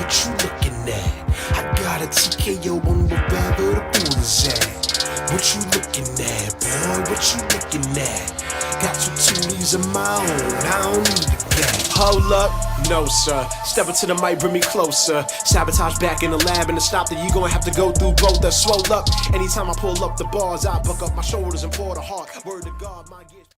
what you looking at? I got a TKO on wherever the pool is at. What you looking at, boy? What you looking at? Got two tunes of my own, I don't need a gat. Hold up, no sir. Step up to the mic, bring me closer. Sabotage back in the lab, and to stop that you gonna have to go through both. That swole up. Anytime I pull up the bars, I buck up my shoulders and pour the heart. Word to God, my gift.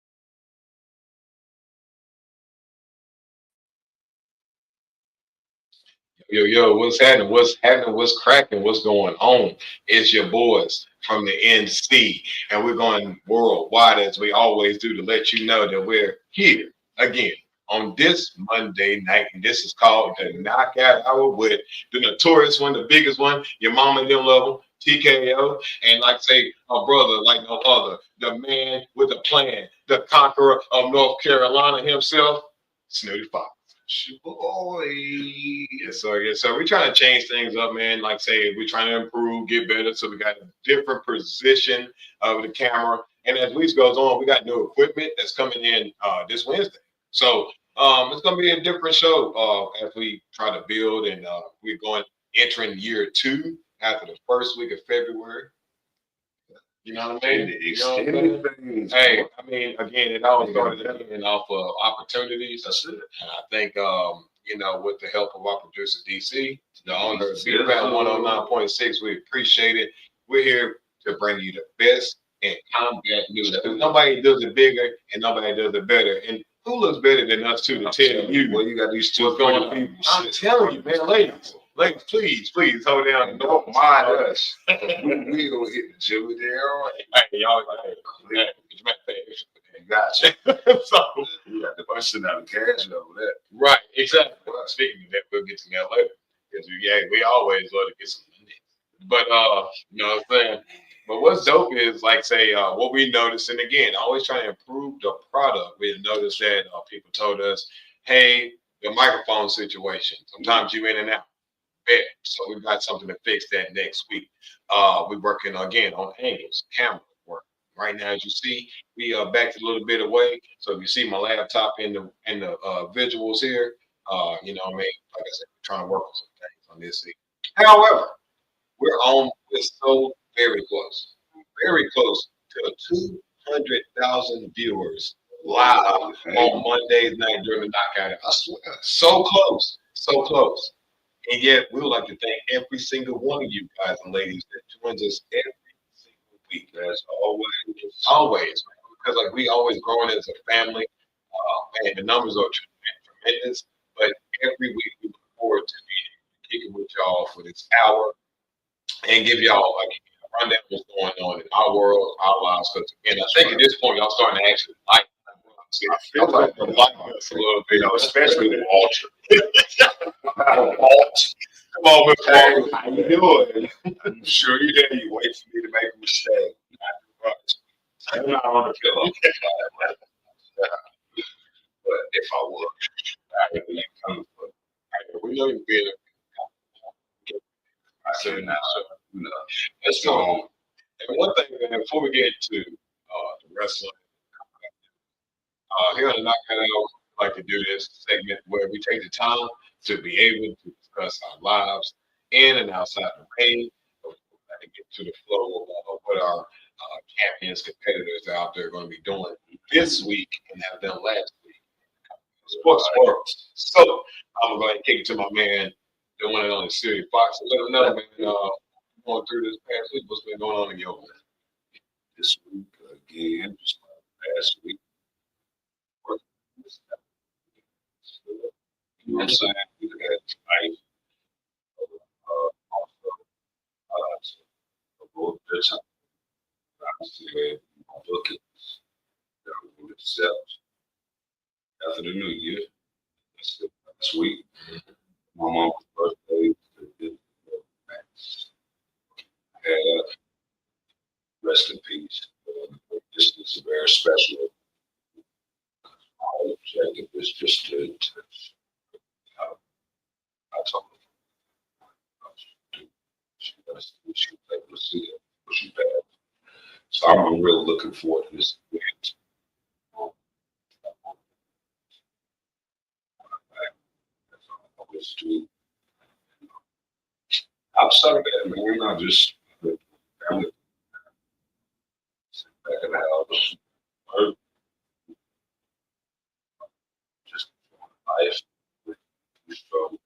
Yo, what's happening? What's happening? What's cracking? What's going on? It's your boys from the NC, and we're going worldwide as we always do to let you know that we're here again on this Monday night. And this is called the Knockout Hour with the notorious one, the biggest one. Your mama and them level, TKO, and like say a brother like no other, the man with a plan, the conqueror of North Carolina himself, Snooty Foxx. Boy. Yes, sir. Yes, sir. We're trying to change things up, man. Like say, we're trying to improve, get better. So we got a different position of the camera. And as week goes on, we got new equipment that's coming in this Wednesday. So it's gonna be a different show as we try to build and we're going entering year 2 after the first week of February. You know what I mean? Hey, I mean, again, it all started again off of opportunities. That's it. And I think, with the help of our producer, DC, the owner of BPAT 109.6, we appreciate it. We're here to bring you the best in combat news. Because nobody does it bigger and nobody does it better. And who looks better than us two to tell you? Well, you got these two going people. I'm telling you, man, ladies. Ladies, please hold down and don't mind us. We gonna hit the gym there. Hey, y'all, hey, gotcha. So you got the busting out the cash over that. Right, exactly. Well, speaking of that, we'll get to that later. Because we always love to get some money. But you know what I'm saying? But what's dope is like say what we noticed, and again, always trying to improve the product. We noticed that people told us, hey, the microphone situation. Sometimes you in and out. So we've got something to fix that next week. We're working again on angles, camera work. Right now, as you see, we backed a little bit away. So if you see my laptop in the visuals here, you know what I mean? Like I said, we're trying to work on some things on this thing. However, we're so very close to 200,000 viewers live on Monday's night during the knockout. I swear, so close, so close. And yet, we would like to thank every single one of you guys and ladies that joins us every single week. As always, because like we always growing as a family. Man, the numbers are tremendous. But every week we look forward to being kicking with y'all for this hour and give y'all like a rundown of what's going on in our world, our lives. Because again, I think at this point y'all starting to actually like. I feel like the like us a little bit, especially the Walter. Come on, Mr. Walter. How you doing? I'm sure you did. You wait for me to make a mistake. I'm not on the pillow. But if I would, I would be coming for. We know you're being. I said now, let's go on. And one thing, man, before we get into the wrestling. Here on the Knockout Hour, we like to do this segment where we take the time to be able to discuss our lives in and outside the ring. We like to get to the flow of what our champions, competitors out there are going to be doing this week and have done last week. Sports world. So I'm going to kick it to my man, the one and only Snooty Foxx, and let him know, man, going through this past week, what's been going on in your life? This week, again, just last week. You know what I'm saying? We had tonight, also, a little bit of time. I said, look at themselves after the new year. That's it. Last week, my mom's birthday. Had rest in peace. This is very special. It was just I told her she was able to see it, but she bad. So I'm really looking forward to this event. Outside of that, man, I just family sit back in the house, work, just life. So,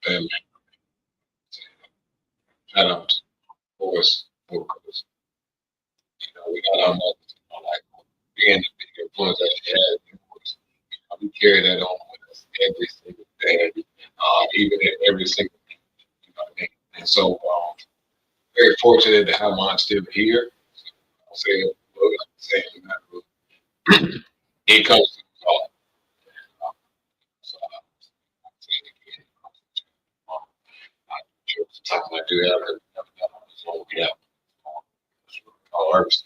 And shout out, of course, because we got our mothers, like being the big influence that she had. Of course, we carry that on with us every single day, even in every single thing. What I mean? And so, very fortunate to have mine still here. I'll say it, look, I'm saying it comes to the call. So, I'll say it again. Sometimes I do have it. So, yeah, all ours.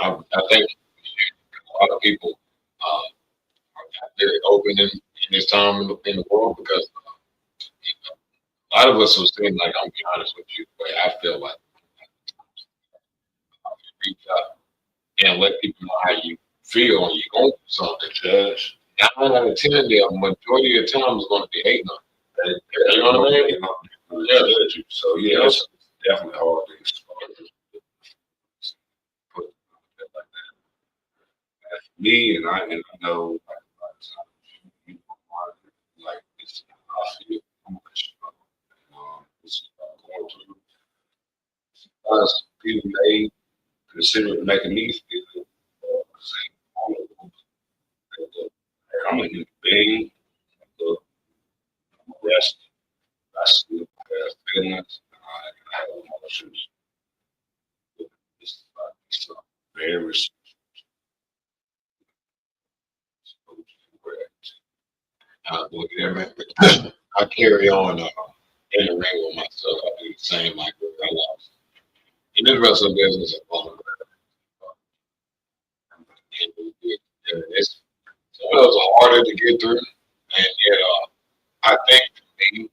I think a lot of people are not very open in this time in the world because a lot of us will seem like, I'm be honest with you, the way I feel like reach out and let people know how you feel when you're going through something. judge, 9 out of 10, the majority of the time is going to be hating on you. You know what I mean? Yeah, judge you. So yeah, it's definitely hard to explain. Put it like that. As for me, and I know like this, I feel much. This is going through. Us people may consider making me feel I'm a human being. I'm rest. I still have feelings. I have emotions. It's like it's very Look at that, man. I carry on in the ring with myself. I do the same like I lost. In this wrestling business, it's some of those are harder to get through, and yet I think for me,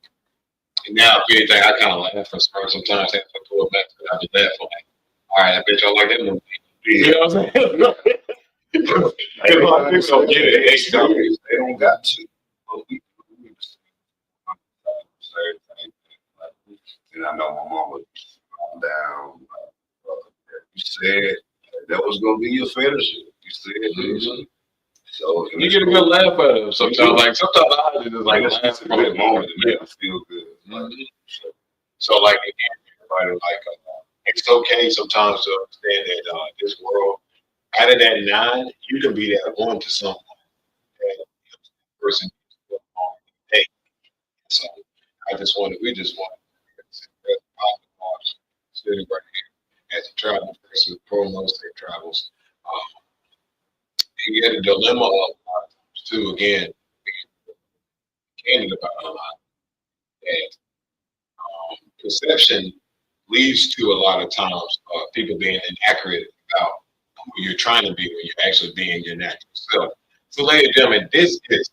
and now if anything, I kind of laugh and smirk sometimes. I have to pull it back because I just laugh like, all right, I bet y'all like that movie. You know what I'm saying? Because a lot of people don't get it. They don't got to. But we just say, and I know my mama calm down. You said that was gonna be your fantasy. You said this. So You get a good laugh out of it sometimes. Like sometimes I just like it's laugh a from good it. moment to make me feel good. So like again, everybody like it's okay sometimes to understand that this world, out of that 9, you can be that one to someone. That person hey. So we just want sitting right here as a travel person, promotes their travels. Um, you get a dilemma of a lot of times too. Again, being candid about a lot that perception leads to a lot of times people being inaccurate about who you're trying to be when you're actually being your natural self. So, ladies and gentlemen, this is it's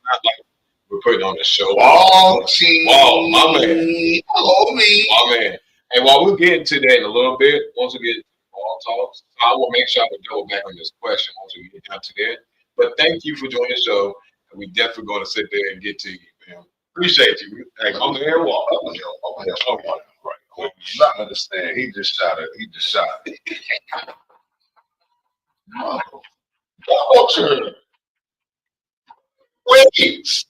not like we're putting on a show. Foxx, My man, homie. my man. And while we'll get into that in a little bit, once we get into all talks, I will make sure I can double back on this question once we get down to that. But thank you for joining the show. And we definitely going to sit there and get to you, man. Appreciate you. Hey, I'm here. Walk. Right. You not understand. He just shot it. He just shot it. Wait.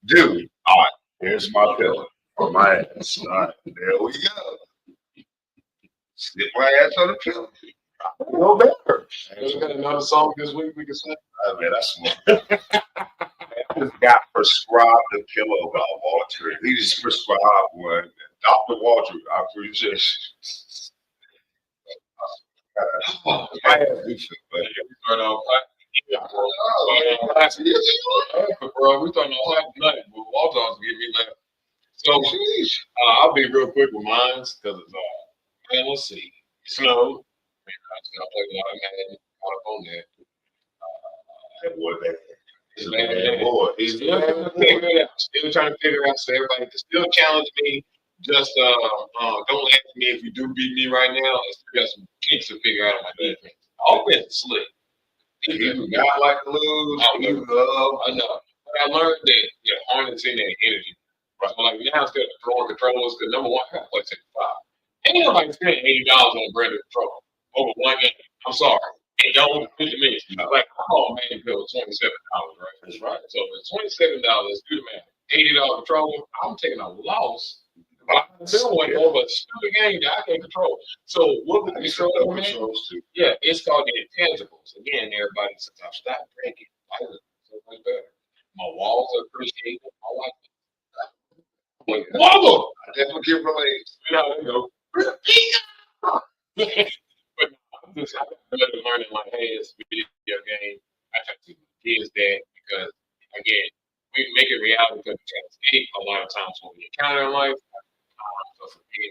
Dude, all right. Here's my pillow for my ass. All right, there we go. Stick my ass on the pillow. No better. We got another song this week we can sing. I mean, that's smart. I just got prescribed a pillow by Walter. He just prescribed one. Dr. Walter, I appreciate it. I have to but we start off bro. We starting off hot tonight, but Walter's getting me left. So I'll be real quick with mine because it's man, let's see. Snow. I play a lot of Madden, caught up on that. That boy, man. He's a bad boy. He's still trying to figure it out. Still trying to figure it out. So everybody can still challenge me. Just don't ask me if you do beat me right now. I still got some kinks to figure out on my defense. Offense slick. He got like to lose. I know. I learned that harnessing that energy. Right. So like now instead of throwing controllers, because number one, I got PlayStation 5. Ain't nobody spending $80 on a brand new controller over one game. I'm sorry. And don't 50 minutes. Like, oh man, bill $27, right? That's right. So it's $27, do the math. $80 controller, I'm taking a loss. But I'm still went over a stupid game that I can't control. So what would you control over, man? Yeah, it's called the intangibles. Again, everybody says I've stopped drinking. I look so much better. My walls are appreciated. My wife. Whoa! I definitely get related. You know, they go. But I'm just really learning like, hey, it's a video game. I try to teach my kids that because again, we make it reality because we can't escape a lot of times when we encounter in life. So for me,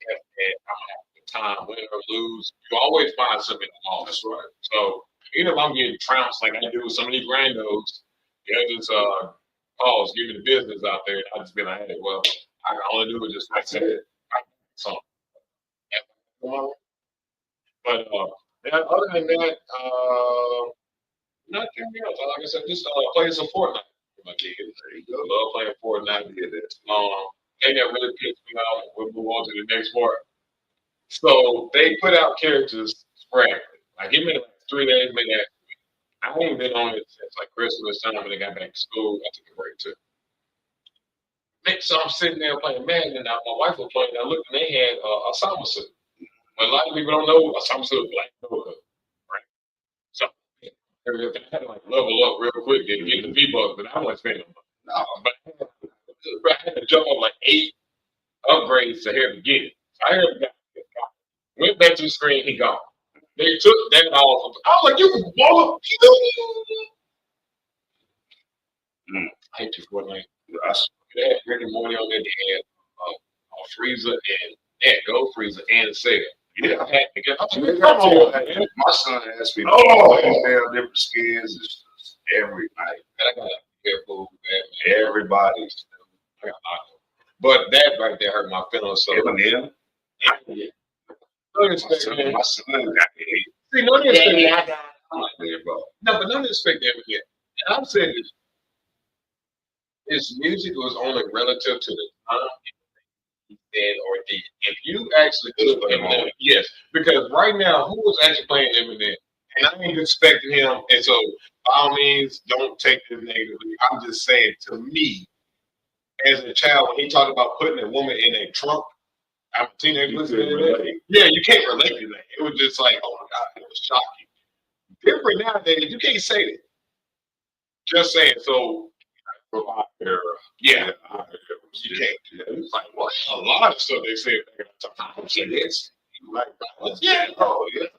like that, I'm gonna have a good time, win or lose. You always find something in the mall. That's right. So even if I'm getting trounced like I do with some of these randos, just pause, give me the business out there. I just be like, hey, well, I can only do is just like that. So, but other than that, nothing else. Like I said, just playing some Fortnite with my kids. There you go. Love playing Fortnite. Thing that really pissed me off. We'll move on to the next part. So they put out characters sporadically. Like give me like 3 days, maybe that. I ain't been on it since like Christmas time when they got back to school. I took a break too. So I'm sitting there playing Madden, and my wife was playing. I looked, and they had a summer suit. But a lot of people don't know a summer suit is black Yoda, right? So I had to like level up real quick and get the V-Bucks, but I wasn't spending money. No, but I had to jump on like 8 upgrades to have to get it. So I had to went back to the screen, he gone. They took that off. I was like, you can blow up. I hate you for it, they had Rick and Morty on there. They had Freezer and Go Freezer and Sega. Yeah, I had to get. Come on, man. My son asked me to play different skins every night. And I got to be careful with that. Everybody's. But that right there hurt my feelings. So Eminem. Yeah. No disrespect, man. My son got it. See, no disrespect. No, but no disrespect to Eminem. And I'm saying this. His music was only relative to the time he said or did. If you actually took Eminem, yes, because right now, who was actually playing Eminem? And I ain't expecting him. And so, by all means, don't take this negatively. I'm just saying, to me, as a child, when he talked about putting a woman in a trunk, I'm a teenager listening to that. Yeah, you can't relate to that. It was just like, oh my God, it was shocking. Different nowadays, you can't say that. Just saying. So, yeah, you can't. It's like, what? A lot of stuff they say. I'm saying this. Like, yeah, oh, yeah.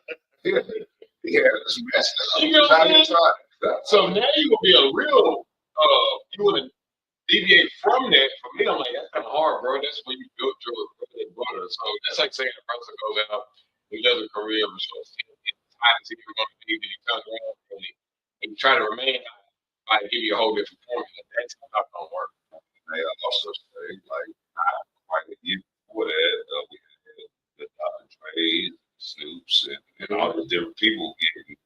Yeah, it's messed up. You know what I mean? So now you're going to be a real, you want to deviate from that. For me, I'm like, that's kind of hard, bro. That's when you build your brother. So that's like saying a person goes out, he does a career, but so it's high to see if you're going to be, and he comes around and you try to remain high. I give you a whole different formula. That's not gonna work. They also say like not quite a year before that, we had the Dr. Dre's, Snoops, and all the different people getting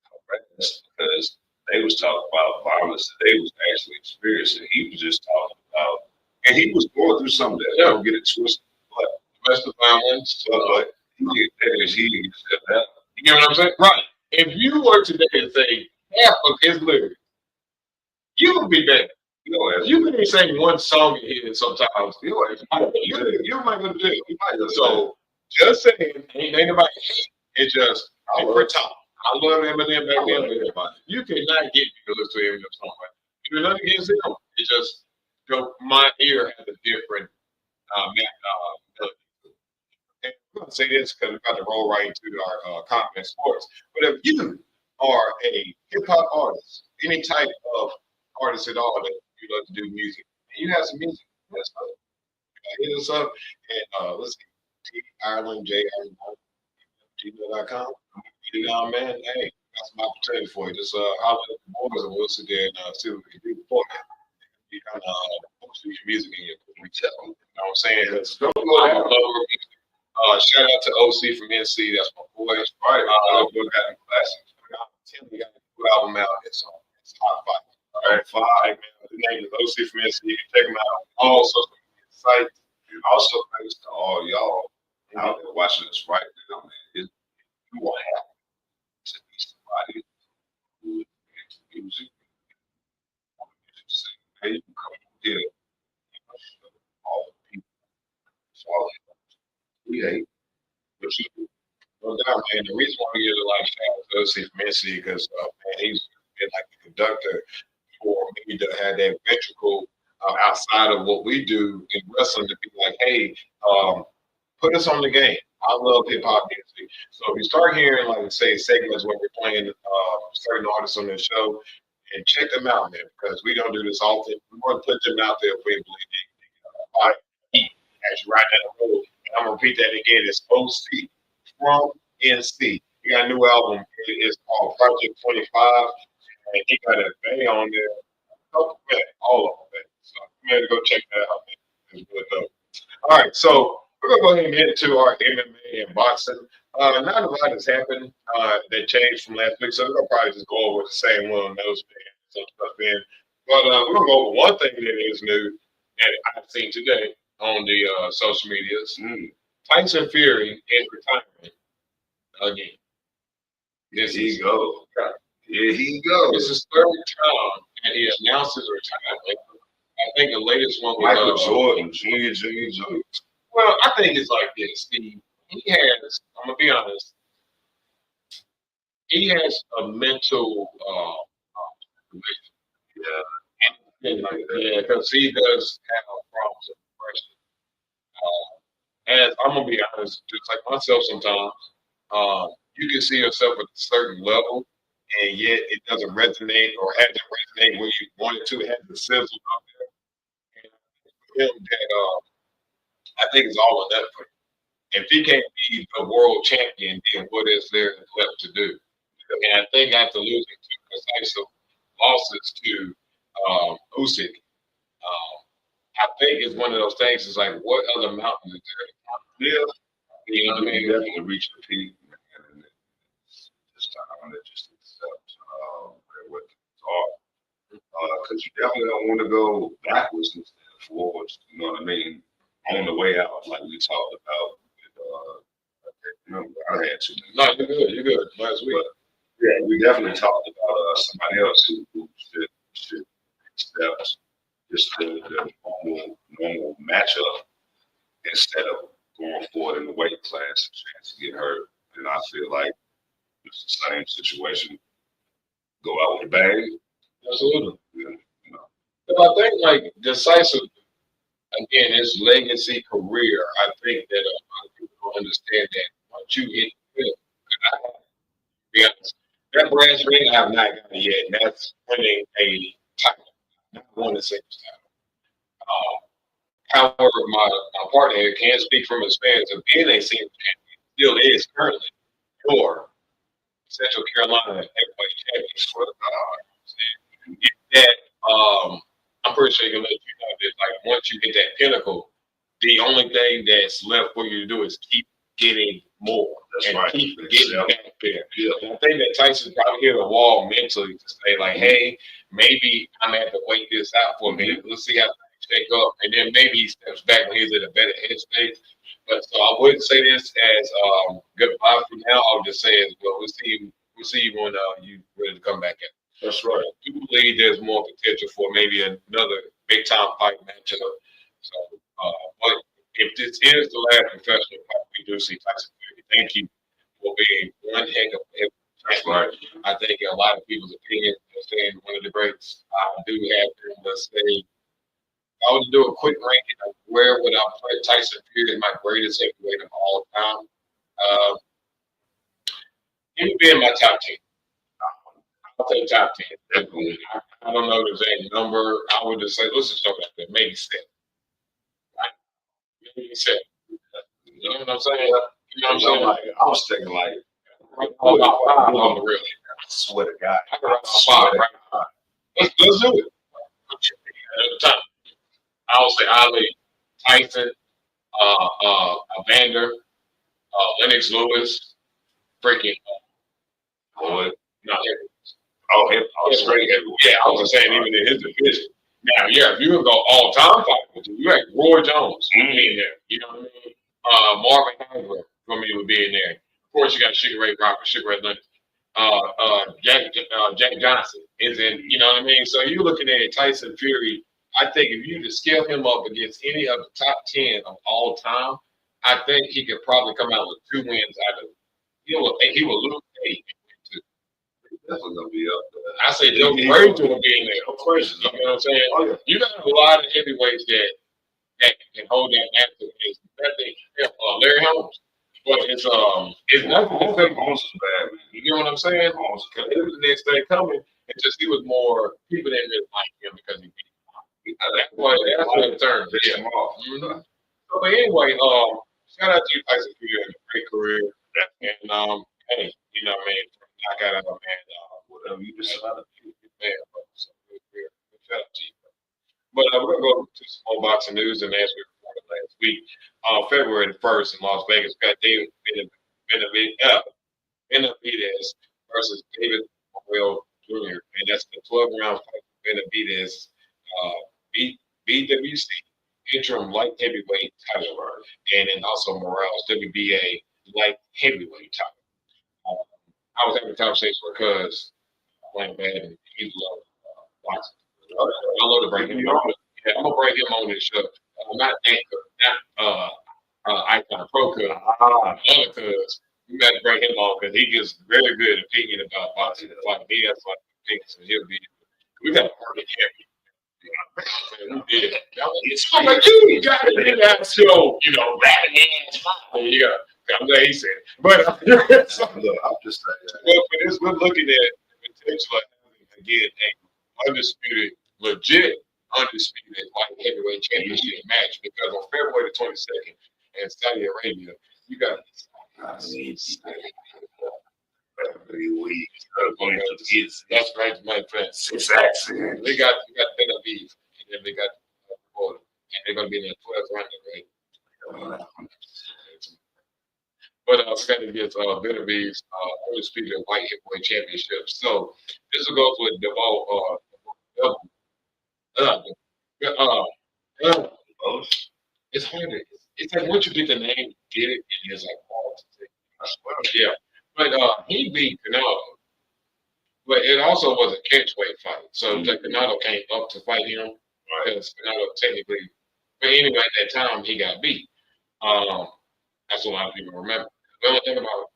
harassed because they was talking about violence that they was actually experiencing. He was just talking about, and he was going through some of that. Don't get it twisted, but domestic violence. But he didn't accept that. You know what I'm saying? Right. If you were today to say half of his lyrics, you would be better. You can even sing one song in here sometimes. You might go to jail. So just saying, ain't anybody hate. It's just different time. I love Eminem back then. You cannot get me to listen to Eminem song. You know nothing against him. It just my ear has a different melody. And I'm gonna say this because we're about to roll right into our comment sports. But if you are a hip hop artist, any type of artist at all that you love to do music, and you have some music, let's hit us up and let's see, Ireland, gmail.com. You know, man, hey, that's my opportunity for you. Just holler at the boys and we'll sit there and see what we can do before that. You kind of post your music in your retail. You know what I'm saying? I love music. Shout out to OC from NC. That's my boy. Right. We got the classics. Tim, we got a new album out. It's hot fight. All right, 5, man. name is OC from NC. You can check them out on all social media sites. And also thanks to all y'all out there watching us right now, man. You will have to be somebody who is into music. Hey, you can come here. All the people follow create what you do. No doubt, man. The reason why we get a lot of shout out to OC from NC because man, he's been like the conductor for me to have that ventricle outside of what we do in wrestling to be like, hey, put us on the game. I love hip hop music. So if you start hearing, like, say, segments where we're playing certain artists on the show, and check them out, man, because we don't do this often. We want to put them out there if we believe they can as you ride down the road. And I'm going to repeat that again. It's OC from NC. He got a new album. It's called Project 25. And he got a bang on there. All of them. So I'm going to go check that out. It's good, though. All right, so we're going to go ahead and get into our MMA and boxing. Not a lot has happened that changed from last week, so we're going to probably just go over the same one of those some stuff in. But we're going to go over one thing that is new that I've seen today on the social medias. Tyson Fury is retiring again. Here he goes. Here he goes. This is third time that he announced his retirement. I think the latest one was Michael Jordan, Jr. Well, I think it's like this. He has, I'm going to be honest, he has a mental yeah, because he does have problems with depression. As I'm going to be honest, just like myself sometimes, you can see yourself at a certain level, and yet it doesn't resonate or hasn't resonate where you want it to. It has the sizzle up there. And for him, that I think it's all or nothing for him. If he can't be the world champion, then what is there left to do? And I think after losing two decisive losses to Usyk, I think it's one of those things. It's like, what other mountain is there? Yeah. You know what I mean? Definitely reach the peak, and this time to just accept what things are. Because you definitely don't want to go backwards instead of forwards. You know what I mean? On the way out, like we talked about. I had to. No, you're good. You're good. Last week. But, yeah, we definitely talked about somebody else who should accept just the normal matchup instead of going forward in the weight class and chance to get hurt. And I feel like it's the same situation. Go out with a bang. Absolutely. Yeah, you know. But I think like decisive, again, his legacy career. I think that a lot of people don't understand that once you hit the field, I have to be honest, that brass ring I have not gotten yet, and that's winning a title, not won a singles title. However, my partner here can speak from experience of being a singles champion, still is currently your Central Carolina heavyweight champion. For the God, that I'm pretty sure you can let you know that like once you hit that pinnacle, the only thing that's left for you to do is keep getting more. That's and right. keep getting back there. Yeah. And I think that Tyson's probably hit a wall mentally to say like, hey, maybe I'm gonna have to wait this out for a minute. Let's see how things shake up, and then maybe he steps back when he's in a better headspace. But so I wouldn't say this as goodbye for now. I would just say as well. We'll see you when you ready to come back in. That's right. I do believe there's more potential for maybe another big time fight matchup. So, but if this is the last professional fight we do see Tyson Fury, thank you for being one heck of a That's right. I think a lot of people's opinion is saying one of the greats. I do have to, let's say, if I was to do a quick ranking of where would I put Tyson Fury as my greatest heavyweight of all time, he would be in my top 10. I'll say top 10. Definitely. I don't know if there's any number. I would just say, let's just talk about that. Maybe 7. Right? Maybe 7. You know what I'm saying? You know what I'm saying? Like, I was thinking like, About 5 on the real. I swear to God. I can write about 5 right now. Let's do it. At the time, I would say Ali, Tyson, Evander, Lennox Lewis, freaking Boy. not Oh, straight heavyweight. yeah, I was saying even in his division. Now, yeah, if you would go all time fight, you had Roy Jones would be in there. You know what I mean? Marvin Hagler for me would be in there. Of course, you got Sugar Ray Robert, Sugar Ray Leonard. Jack Johnson is in. You know what I mean? So you're looking at Tyson Fury. I think if you to scale him up against any of the top 10 of all time, I think he could probably come out with 2 wins out of. He will lose 8. Definitely gonna be up there. I say Joe Frazier will be in there. No question. You know what I'm saying? Oh yeah. You got a lot of heavyweights that can hold that massive pace. Larry Holmes. But it's nothing to say. Holmes is bad, man. You know what I'm saying? Holmes, Because it was the next day coming. It's just he was more people didn't really like him because he beat him. That's what the term. Yeah. Mm-hmm. So but anyway, shout out to you, Tyson Fury, had a great career. And hey, you know what I mean, knock out of a man, whatever you decide to do, man. So shout out to you. But we're gonna go to some more boxing news, and as we reported last week, February the 1st in Las Vegas, we got David Benavidez versus David Morrell Jr., and that's the 12-round fight for Benavidez, BWC interim light heavyweight title, and then also Morrell's WBA light heavyweight title. I was having a conversation with Cuz playing bad, and he loved boxing. I love to bring him on. Yeah, I'm gonna bring him on this show. Not Anchor, not Icon Pro Cuz, other Cuz. We got to bring him on because he gives very good opinion about boxing. Like he has like opinions, and he'll be. We got to work it here. We did. I'm like, you got it in that show, rapping ass. Yeah, I'm glad he said it. But I'm just saying. Well, for this, we're looking at the potential of having again a legit undisputed light heavyweight championship match because on February the 22nd in Saudi Arabia, you got. That's right, my friends. Exactly. We got Benavidez, and then we got and they're gonna be in the 12th round, right? But Scotty gets Benavidez undisputed light heavyweight championship. So this will go with it's hard to. It's like once you get the name, you get it, and it's like hard to take. Yeah, but he beat Canelo, but it also was a catchweight fight. So Canelo came up to fight him because Canelo technically, but anyway, at that time he got beat. That's what a lot of people remember. The only thing about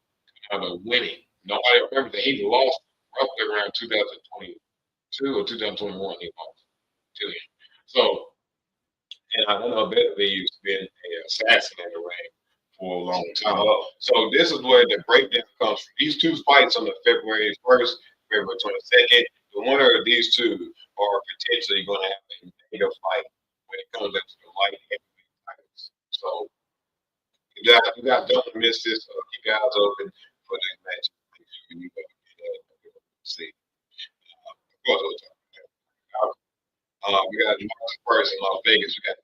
Canelo winning, nobody remembers that he lost roughly around 2022 or 2021. He lost to him. So. And I know Benavidez has been an assassin in the ring for a long time. So this is where the breakdown comes from. These two fights on the February 1st, February 22nd, the winner of these two are potentially going to have a negative fight when it comes into the light heavyweight titles. So you got don't miss this. Keep your eyes open for this match. You see. We got March 1st in Las Vegas. We got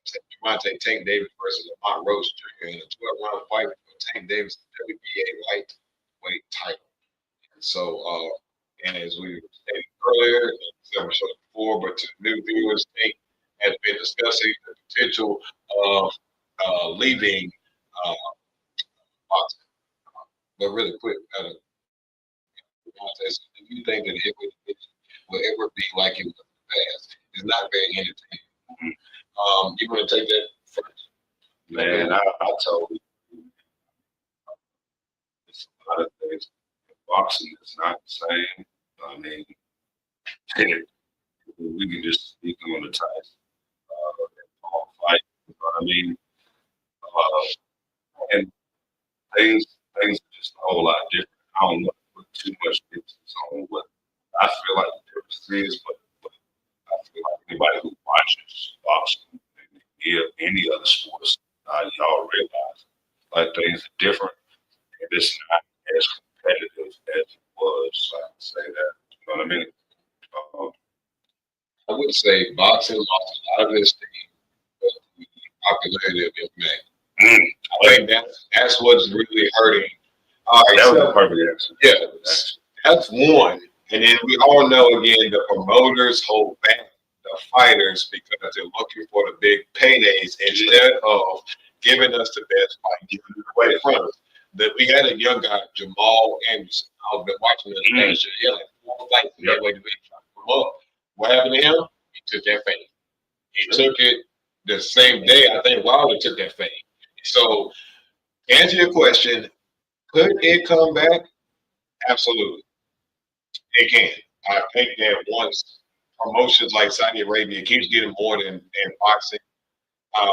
Devontae Tank Davis versus Lamont Rose Jr. in a 12-round fight for Tank Davis' WBA lightweight title. And so, and as we stated earlier, several shows before, but to new viewers, Tank has been discussing the potential of leaving boxing. But really quick, do you think that it will ever be like it was in the past? It's not very entertaining. You want to take that first? Man, I told you. It's a lot of things. Boxing is not the same. I mean, we can just speak on the Tyson fight. You know what I mean? And things are just a whole lot different. I don't know put too much emphasis on what I feel like the difference is, but I feel like anybody who watches boxing and any other sports, y'all realize like things are different and it's not as competitive as it was. So I can say that. You know what I mean? I would say boxing lost a lot of its steam with the popularity of MMA. I think that's what's really hurting. All right, that was a perfect answer. Yeah, that's one. And then we all know again the promoters hold back the the fighters because they're looking for the big paydays instead of giving us the best fight, giving it away from us. That we had a young guy, Jamal Anderson. I've been watching this last year. He had like 4 fights that way to be trying to come up. What happened to him? He took that fade. He took it the same day. I think Wilder took that fade. So, to answer your question, could it come back? Absolutely, it can. I think that once promotions like Saudi Arabia keeps getting more than boxing, uh,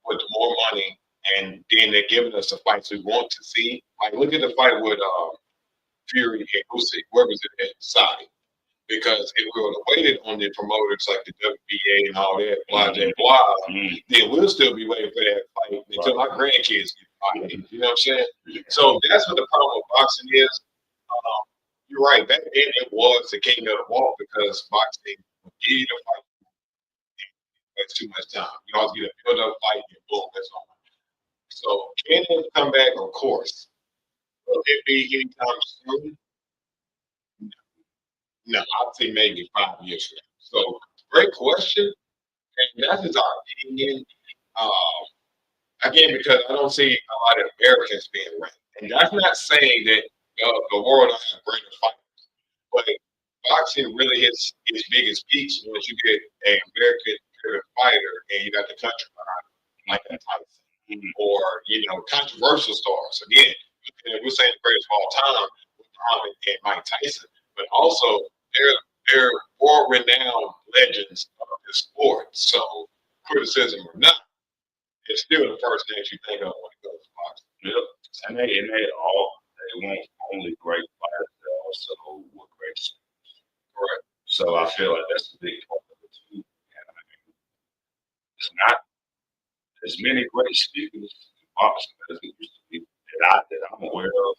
with more money, and then they're giving us the fights we want to see. Like, look at the fight with Fury and Usyk. Where was it at? Saudi. Because if we would have waited on the promoters like the WBA and all that, blah, blah, blah, then we'll still be waiting for that fight until our grandkids get fighting. You know what I'm saying? So that's what the problem with boxing is. You're right. Back then it was the king of the walk because boxing would give you the fight. That's too much time. You always get a build-up fight and boom, that's on. So can it come back? Of course. Will it be anytime soon? No, I'd say maybe 5 years from now. So great question. And that's just our opinion. Again, because I don't see a lot of Americans being ranked. And that's not saying that the world doesn't have greater fighters. But boxing really hits its biggest peaks once you get an American fighter and you got the country behind it, like that Tyson. Or, controversial stars. Again, we're saying the greatest of all time with Muhammad and Mike Tyson. But also, they're more renowned legends of the sport. So, criticism or not, it's still the first thing you think of when it goes to boxing. Yep. And they want only great fighters, they also were great speakers. Correct. So I feel like that's a big part of it too. And I mean, it's not as many great speakers in boxing as it used to be that I'm aware of.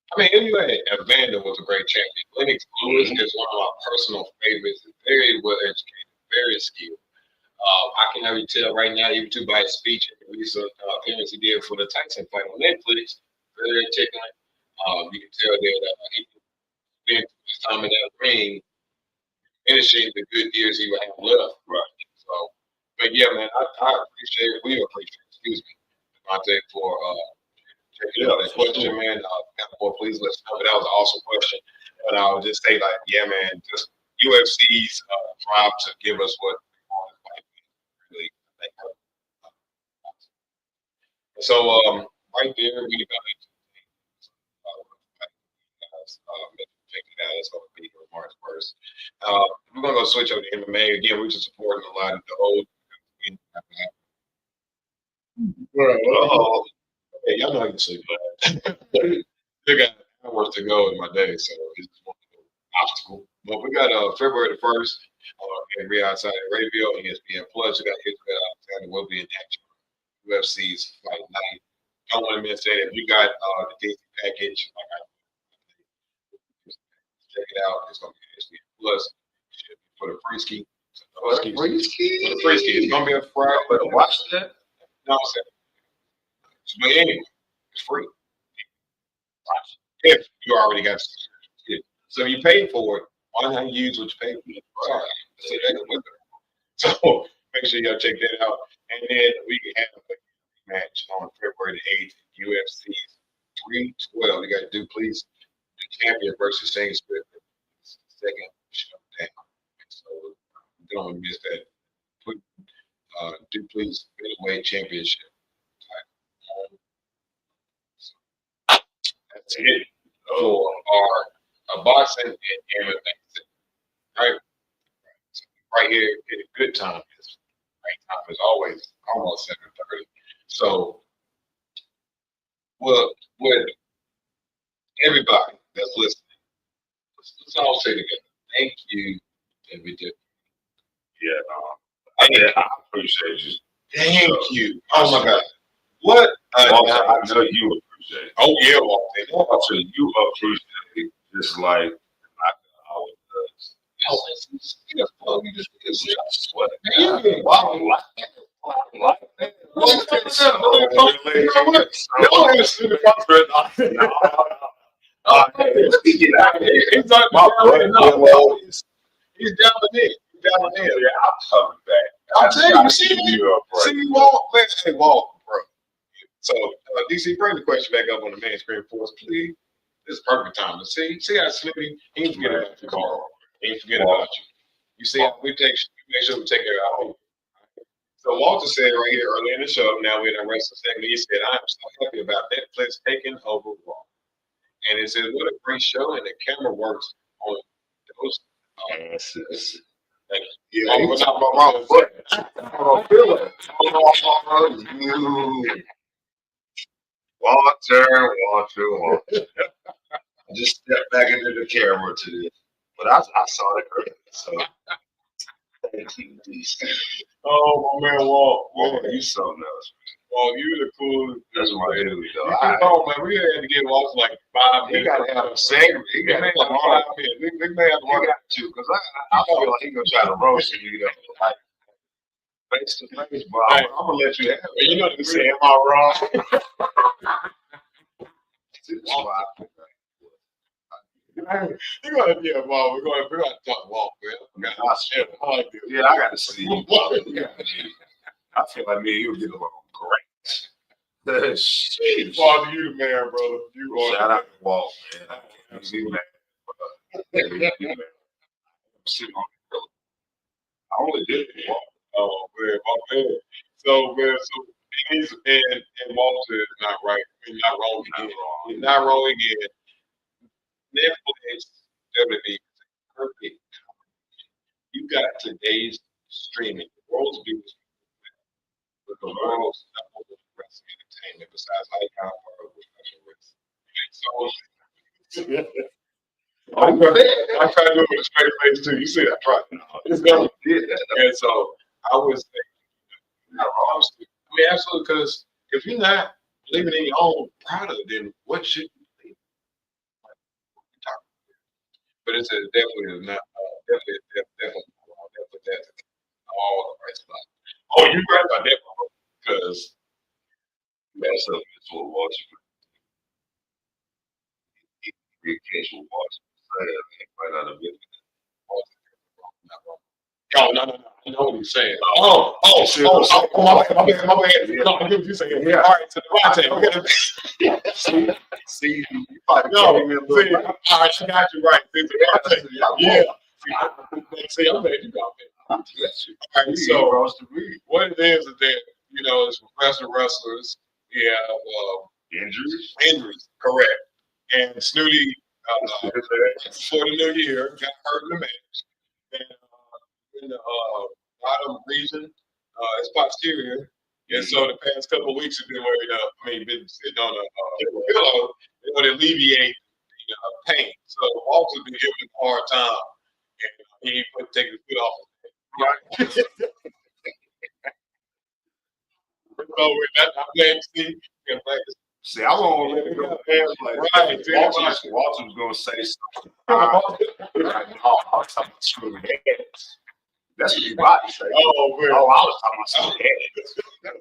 I mean, anyway, Evander was a great champion. Lennox Lewis is one of my personal favorites. He's very well educated, very skilled. I can already tell right now, even too by his speech and the recent appearance he did for the Tyson fight on Netflix, very articulate. You can tell that he spent his time in that ring, finishing the good years he would have left. Right. So, but yeah, man, we appreciate, Devontae, for checking out that question, man. Boy, please let's know. That was an awesome question. But I would just say, like, yeah, man, just UFC's drive to give us what we want to fight. Really, thank you. So, right there, we got it. Check it out. It's going to be March 1st. We're going to go switch over to MMA. Again, we're just supporting a lot of the old. Hey, y'all know I can sleep. Still got hours to go in my day, so it's just one obstacle. But we got February the 1st in Riyadh, Saudi Arabia, ESPN Plus. We got Israel Alexander will be in action. UFC's fight night. Don't want to miss that. If you got the Disney package, check it out. It's going to be ESPN Plus for the free ski. For the free ski? It's going to be a Friday. But watch that. No, I'm saying. But anyway, it's free. If you already got it. So you paid for it, why not use what you paid for? Sorry. So make sure y'all check that out. And then we can have a match on February the 8th, UFC's 312. You got Duplessis, the champion versus Shane Smith. Second shutdown. So you don't want to miss that. Put Duplessis middleweight championship. That's it for our boxing and MMA. Right? So right here at a good time. Right time is always almost 7:30. So with everybody that's listening, let's all say together, thank you, every day. Yeah, I appreciate you. Thank you. Oh my God. What? I know you appreciate it. Oh yeah, Walter. Also, you appreciate it just like I always does. You just sweat. He's dialing in. He's dialing in. Yeah, I'm coming back. I'm telling you, see you up, right? See you walk, man. Hey, walk, bro. So, DC, bring the question back up on the main screen for us, please. This is perfect time. See how Snooty, he ain't forget about you, Carl. He ain't forget about you. You see how we make sure we take care of our people. So Walter said right here earlier in the show, now we're in the rest of the segment, he said, I'm so happy about Netflix taking over Raw. And it says, what a great show, and the camera works on those. Yes. Thank you. Yeah, he we're was not talking about my foot. I'm feeling. Walter. I just stepped back into the camera to this. But I saw it earlier, so thank you, DC. Oh, my man, Walt. Well, you so nuts. Well, you the coolest. That's my dude, though. Man, we had to give Walt like 5 minutes. He got to have a segment. He got to have 5 minutes. We may have to work out too, because I feel like he gonna try to roast you, like face to face. But I'm gonna let you have it. You know what I'm saying? Am I wrong? You're gonna Walt. We're gonna talk Walt, man. Yeah, I got to see you. I feel like me and you get along great. Shit. Father, you the man, brother. You are. Shout out to Walt, man. I can't see that. I'm sitting on the pillow. I only did it for Walt. Oh man, my man. So he's and Walter is not right. He's not wrong again. He's not wrong again. Netflix, WWE, perfect. You got today's streaming, the world's biggest, but the world's not over the rest of entertainment besides Icon or special risks. So I try to do it with a straight face too. You see, I tried. It's done. And so I would say, I mean, absolutely, because if you're not believing in your own product, then what should you believe? But it's definitely not definitely all the right spot. Oh, you right about that, because That's up to what Walter. He occasionally watch. Might not have been. no. I know what he's saying. Oh, my bad. No, I get what you're saying. Yeah. All right, so Devontae. See, you probably all right, I got you right. Yeah. See, I'm glad you got me. All right, so what it is that, it's professional wrestlers. Yeah, injuries, correct. And Snooty, before the new year, got hurt in the match. And in the bottom region, it's posterior. And so the past couple of weeks have been worried up. Been sitting on a pillow in order to alleviate the pain. So Walter's been giving him a hard time. And he put taking his foot off. Right. So I'm glad to see him practice. See, I won't let it go past like right. Walter's gonna say something. I'm talking about screwing heads. That's what he about to say. Oh, man. I was talking about screwing heads. That's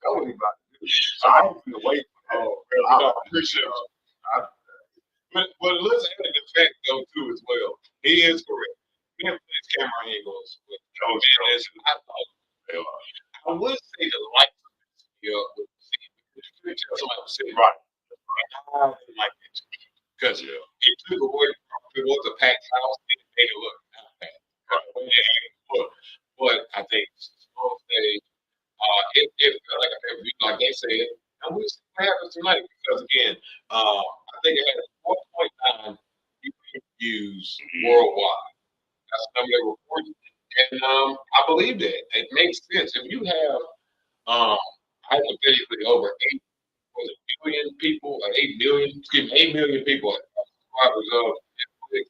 what he about to do. So I don't feel wait for that. I appreciate it. But let's add the fact though too as well. He is correct. His camera angles with I would say the lights right. I didn't like it because it took away from it was a packed house and it made it look not bad. Right. But I think if like they said, and we'll see what happens tonight because again, I think it had 4.9 views worldwide. That's the number they reported. And I believe that. It makes sense. If you have hypothetically over 8 billion people, 8 million people subscribers of Netflix,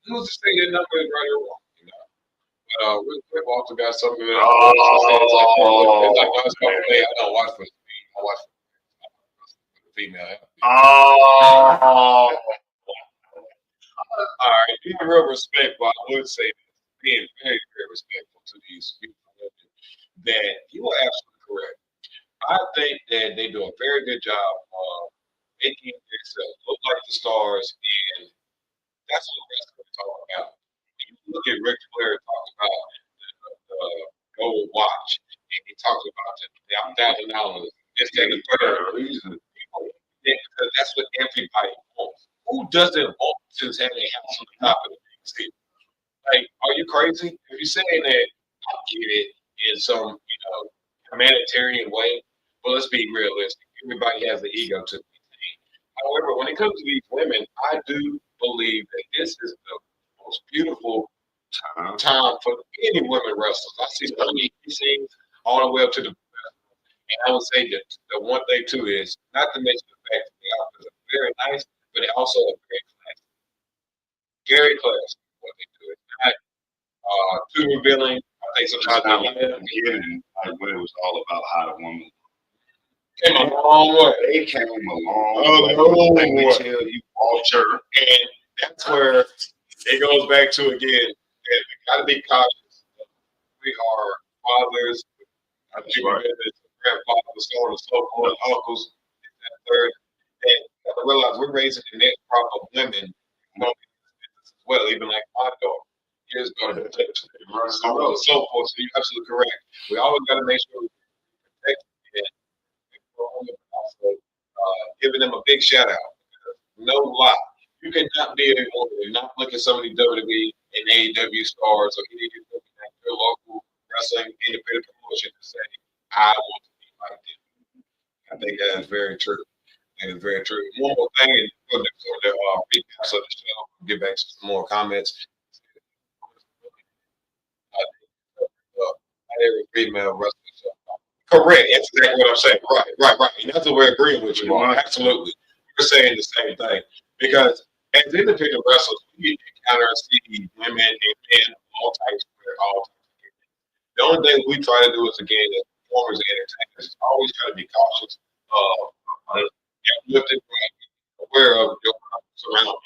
who's to say that number is right or wrong? We've also got something that it's like I don't watch for speed. I watch for the female. All right, being real respectful, I would say this, being very, very respectful to these people that you are absolutely correct. I think that they do a very good job of making themselves look like the stars, and that's what the rest of talk about. You look look at Ric Flair talk about the gold watch, and he talks about the $1,000. This, that, and the third. reason. Because that's what everybody wants. Who doesn't want to have a house on the top of the big city? Like, are you crazy? If you're saying that, I get it in some, humanitarian way, but let's be realistic. Everybody has the ego to maintain. However, when it comes to these women, I do believe that this is the most beautiful time for any women wrestlers. I see so many scenes all the way up to the. And I would say that the one thing too is not to mention the fact that the outfits are very nice, but they also are very classy. Very classy what they do. It's not too revealing. I think sometimes Not like the beginning, like when it was all about how the woman came a long way. they came a long way. Like we tell you, Walter, And that's where it goes back to again. And we got to be cautious. We are fathers, grandfathers, so on and so forth, uncles, and third. And you have to realize we're raising the next crop of women as well, even like my daughter. Here's going to protect so on and so forth. So you're absolutely correct. We always got to make sure we protect them and also giving them a big shout out. No lie. You cannot be a woman and not look at some of these WWE and AEW stars or any of your local wrestling independent promotion and say, I want to be like them. I think that is very true. That is very true. One more thing, and for the recaps of the show, get back to some more comments. Every female wrestling show. Correct. That's exactly what I'm saying. Right. And that's what we're agreeing with you on. Absolutely. We're saying the same thing. Because as independent wrestlers, we encounter and see women and men of all types. The only thing we try to do is, again, as performers and entertainers, is always try to be cautious of uplifting, aware of your surroundings.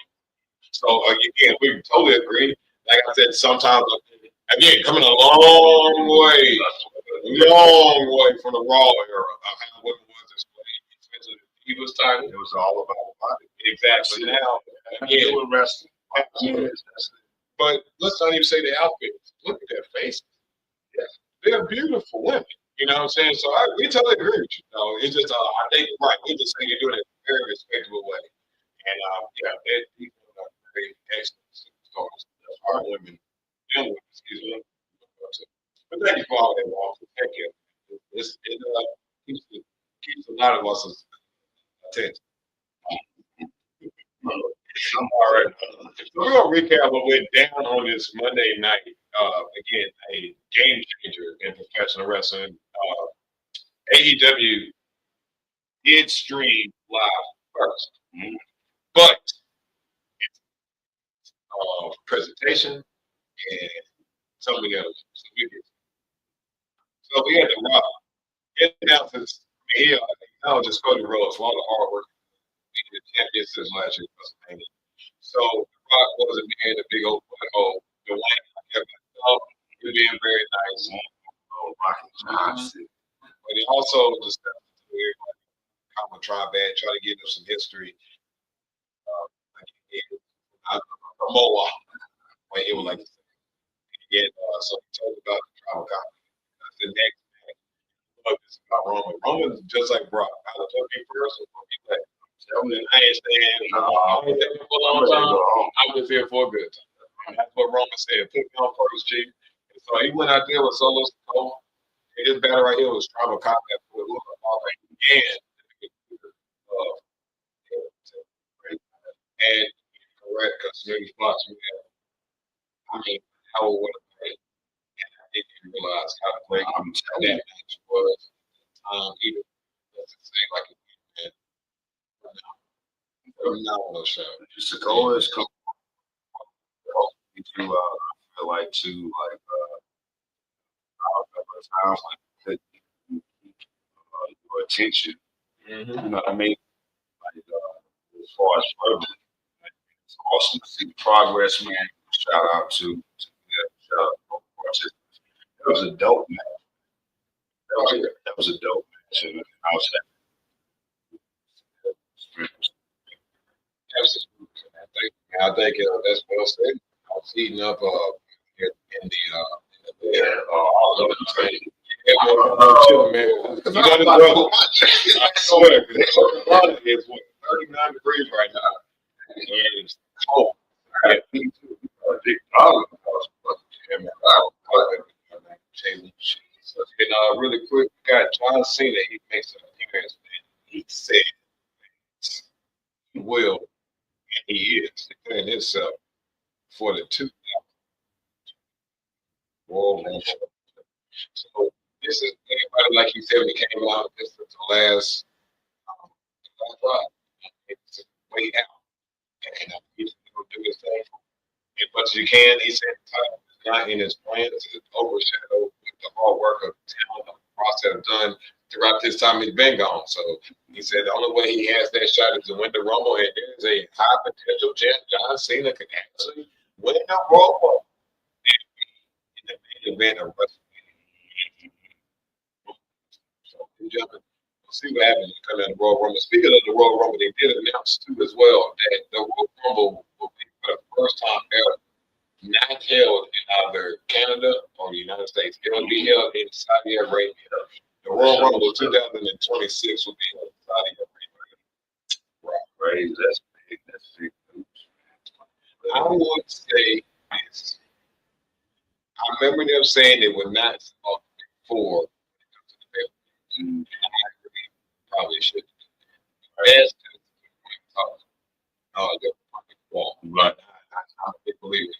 So, again, we totally agree. Like I said, sometimes, again, coming a long way from the Raw era of how women was displayed, especially the Divas title. it was all about the body. Exactly. Now, again, Doing wrestling. but let's not even say the outfits. Look at their faces. Yeah. They're beautiful women. You know what I'm saying? So we totally agree with you. It's just, I think, right, we just saying you're doing it in a very respectable way. And, these women are very excellent superstars. Our women, excuse me. But thank you for all that, Walter. Thank you. It keeps a lot of us attention. All right. So we're going to recap what went down on this Monday night. Again, a game changer in professional wrestling. AEW did stream live first, but presentation and some of the others. So we had the Rock. It announces here, just Cody Rhodes for all the hard work. The champion since last year. So the Rock wasn't being a big old butthole. The Wayne kept himself. He was being very nice. But he also discussed to everybody, common tribe bad, try to give them some history. Like he did. Moa, when he was like, so he told about the tribal conflict. The next thing, this is about Roman. Roman's just like Brock. Either put me first or put me last. I ain't staying. I ain't there for a long time. I'm just here for a good time. That's what Roman said. Put me on first, Chief. And so he went out there with Solo Sikoa. And this battle right here was tribal combat for the and and correct because maybe Foxx, I mean, how it would have played. And I didn't realize how great that match was. Either doesn't say like it phenomenal show. Sikoa is coming. You feel like times like your attention. Mm-hmm. You know what I mean? Like as far as verbally, it's awesome to see the progress, man. Shout out to that was a dope match. That was a dope match, and I was I think that's well said. I was eating up chilling, man. You know this brother. I swear, Florida is what 39 degrees right now. It's cold. Yeah. And really quick, we got John Cena. He makes an appearance, man. He said he will, and he is declaring himself for the 2000 World Rumble. So this is everybody, like you said, when it came out. This is the last ride. It's way out, and he's going to do his thing as much as you can. He said the title is not in his plans to overshadow the hard work of talent of the process done throughout this time he's been gone. So he said the only way he has that shot is to win the Rumble, and there's a high potential chance John Cena can actually win the Rumble and be in the main event of WrestleMania. So, we'll see what happens when we come out of the Royal Rumble. Speaking of the Royal Rumble, they did announce too as well that the Royal Rumble will be for the first time ever not held in either Canada or the United States. It will be held in Saudi Arabia. The Royal Rumble 2026 will be held in Saudi Arabia. Right, that's big. That's big news. I would say this. I remember them saying they would not smoke before when it comes to the bill. And I agree, probably should. Best to the perfect wall. Right. I'm a big believer.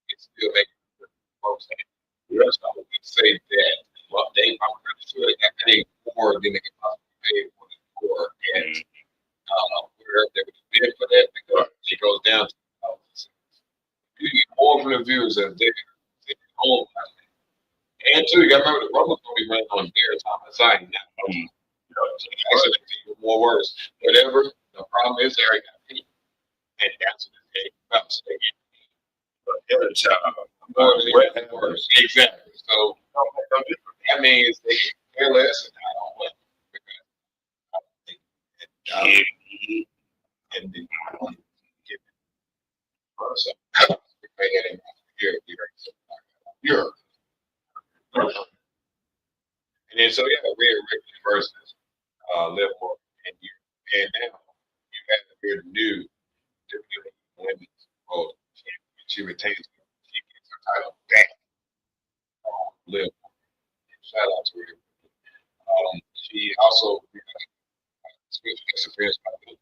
It still makes folks say, yes, I would say that. Well, I'm pretty sure they got paid more than they could possibly pay for the tour. And where they would bid for that because it goes down to you get more from the viewers as they home. And two, you got to remember the Rumble's going to be running on their time aside now. So actually, it's even more worse. Whatever, the problem is they already got paid. And that's what they about. So they get more than worse. Exactly. So that means they can care less and I don't want because I don't think and then I don't get it. So they had him you're and then so yeah, Rhea Ripley versus Liverpool and you and now you have your new WWE Women's World Champion. She retains she gets her title back. Liverpool. Shout out to her. She also special appearance by the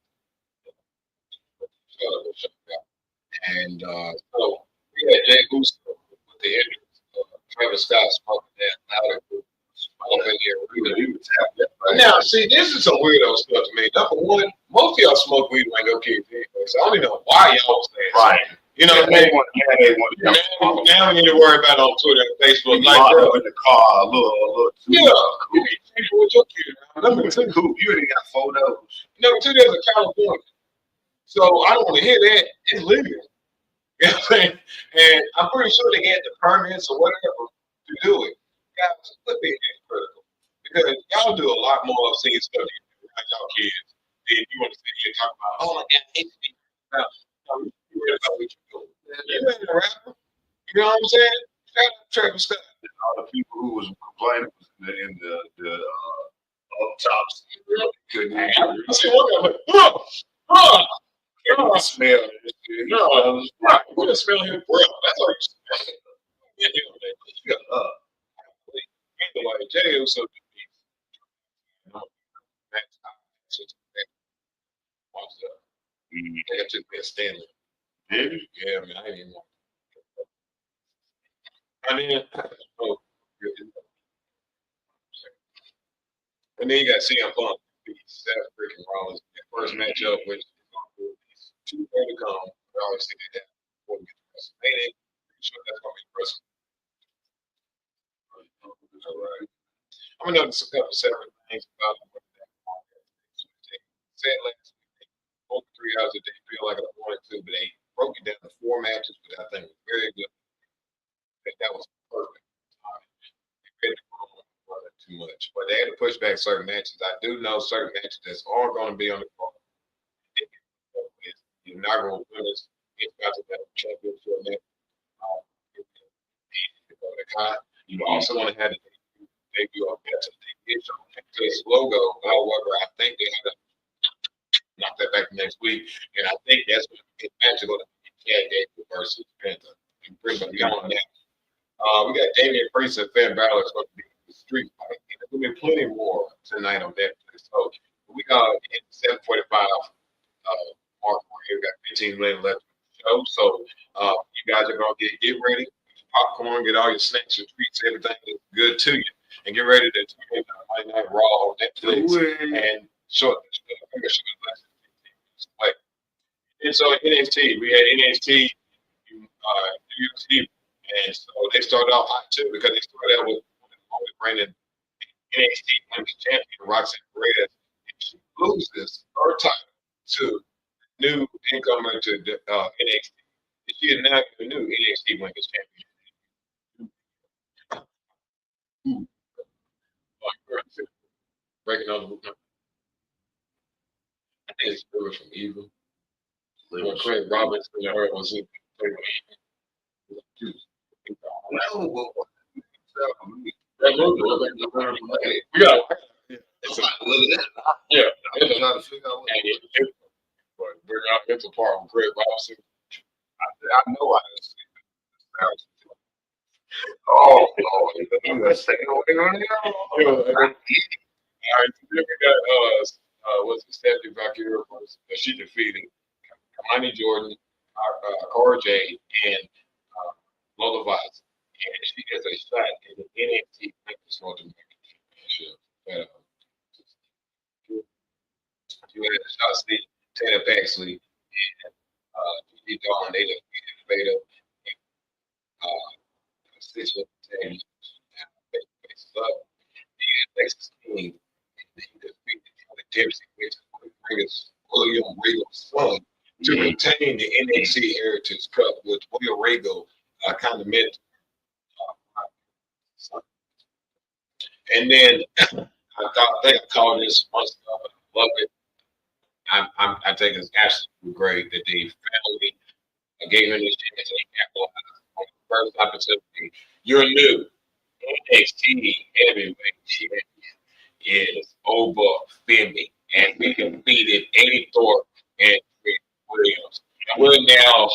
and so we had Jay Uso with the entrance. Travis Scott smoking that louder up in here. Now, see, this is some weirdo stuff to me. Number one, most of y'all smoke weed when go kids anyway, so I don't even know why y'all saying right. You know what I mean? Now we need to worry about it on Twitter and Facebook. Like, bro, in the car, a little too. Yeah, you need to with your kid. Number two, you already got photos. Number two, there's a California. So I don't want to hear that. It's legal. You know what I'm saying? And I'm pretty sure they had the permits or whatever to do it. Guys, quit being critical. Because y'all do a lot more of seeing stuff you do like y'all kids than you want to sit here and talk about, oh my God, I hate to be now. You worried about what you're doing. You ain't a rapper. You know what I'm saying? Shout out to Travis Scott. All the people who was complaining in the up tops couldn't even smell it. No, we just smell his breath. That's all you smell. You got up. Like Jay Uso they took me a Stanley. Did you? Yeah, man, I didn't know. And then, and then you got CM Punk beat Seth freaking Rollins in the first matchup, which is going to be two more to come. We always say that before we get to WrestleMania. Pretty sure that's going to be WrestleMania. All right. I'm gonna notice a couple separate things about what that said last week. Over 3 hours a day, feel like I wanted to, but they broke it down to 4 matches, which I think was very good. I think that was perfect. They read the wasn't too much, but they had to push back certain matches. I do know certain matches that aren't going to be on the card. You're not going to win this. It's about to be a championship match. You also want to have the debut of this logo. However, I think they had to knock that back next week, and I think that's going to get magical to Chad Gable versus Penta. And pretty much on that. We got Damian Priest and Finn Balor going to be in the street fight. And there's going to be plenty more tonight on that. So we got at 7:45 mark here. We got 15 minutes left in the show. So you guys are going to get ready. Get your popcorn, get all your snacks, your treats, everything that's good to you. And get ready to tune in to Monday Night Raw on Netflix. And short, like, and so NXT, we had NXT, UFC, and so they started off hot too because they started out with branded NXT Women's Champion Roxanne Perez, and she loses her title to new incomer to NXT. She is now the new NXT Women's Champion. Breaking on the I think it's River from Evil. When Craig Robinson and her was in. Yeah. Yeah. Bring out it's a part of Craig Robinson. I know I didn't see it. Oh, you got to stay away on there. All right, then we got what's it, Stephanie Valkyrie she defeated Kamani Jordan, Cora Jade, and Lola Vaz. And she has a shot in the NXT North American Championship. You had a shot see Taylor Paxley and Gigi Dawn. They defeated Veda and Stitcher and faces up. And Texas King. And he defeated the Dempsey, which brings William Regal's son to retain the NXT Heritage Cup, which William Regal kind of meant. And then I think I called this once ago, but I love it. I think it's absolutely great that they finally gave him this chance and he capitalized on the first opportunity. Your new NXT heavyweight champion is Oba Femi, and we defeated Eddie Thorpe and Trick Williams. And we're now.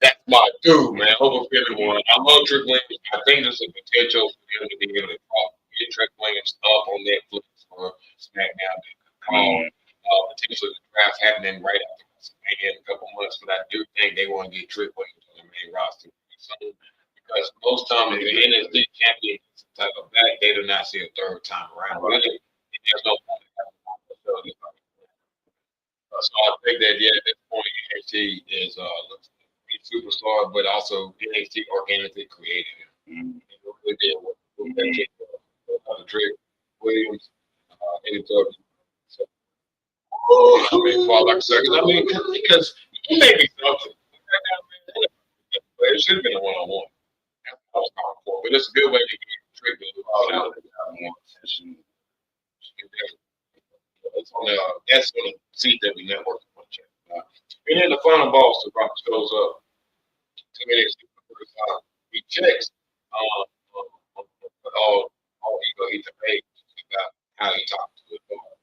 That's my dude, man. Over 51. I love Trick Williams. I think there's a potential for him to be able to get Trick Williams up on Netflix or SmackDown. Potentially the draft happening right after WrestleMania in a couple months, but I do think they want to get Trick Williams on the main roster soon because most times if the NXT champion gets some type of back, they do not see a third time around. Really, there's no point in having him on the show. So I think that at this point NXT is looks superstar, but also NXT organically created him. Really did what Drake Williams, Eddie Thorpe. So, I mean, fall like a second. I mean, because he may be something. But it should have been a one-on-one. That's what I was calling for. But it's a good way to get Drake to more attention. That's on the seat that we network on. And then the final boss, the Rock shows up. 2 minutes he checks all ego he can make about how he talks to his daughter.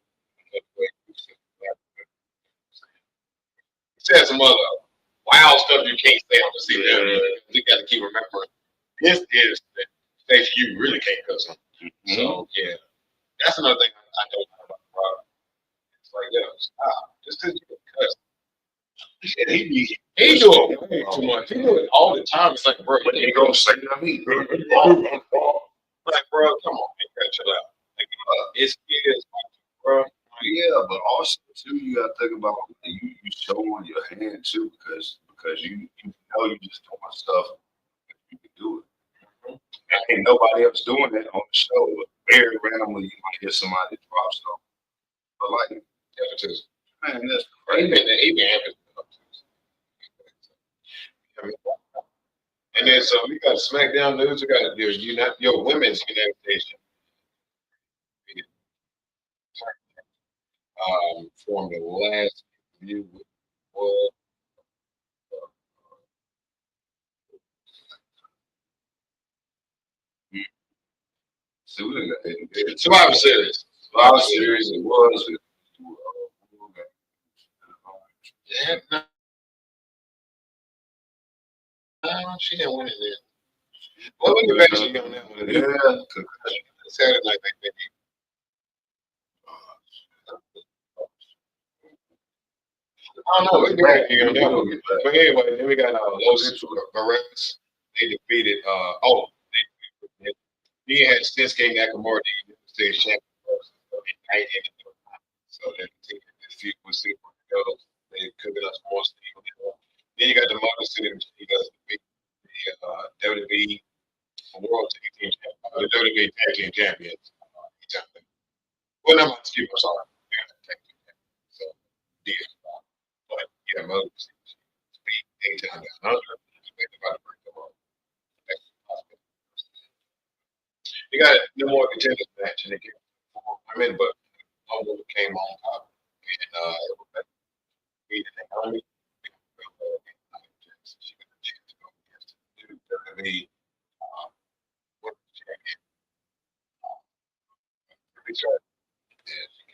He said some other wild stuff you can't say on the CW. You got to keep remembering this is the station you really can't cuss on. So yeah, that's another thing I don't know about the product. It's like, just because you can cuss. He do it way too much. He do it all the time. It's like, bro, He gonna say to me, like, bro, come on, man, chill out. Like, it's bro. Yeah, but also too, you gotta think about you showing your hand too, because you know you just doing stuff you can do it. Ain't nobody else doing that on the show. Very randomly, you might hear somebody drop stuff. But like, man, that's crazy. Even and then so we got SmackDown news. We got your women's United States from the last view was Survivor Series. Survivor Series it was. Yeah, no, she didn't win it then. Well, we can base it on that one. Yeah. Saturday night, maybe. I don't know. We can base it on that one. But anyway, then we got Los Guerreros. They defeated, he had Shinsuke Nakamura, the United States champion, so they continue this feud. We'll see where it goes. They cooking up some more steam. Then you got the Motor City Machine Guns defeat the WWE World Tag Team Champions, the WWE Tag Team Champions. Well, not my team, I'm sorry. Yeah, tag team champions. So, yeah. But, yeah, Motor City Machine anytime down under. They're about to break them up. You got no more contenders match, and they get 4 women, but no one came on top. And everybody beat Naomi. She got a chance to go against the WWE Women's Champion. Pretty sure. And she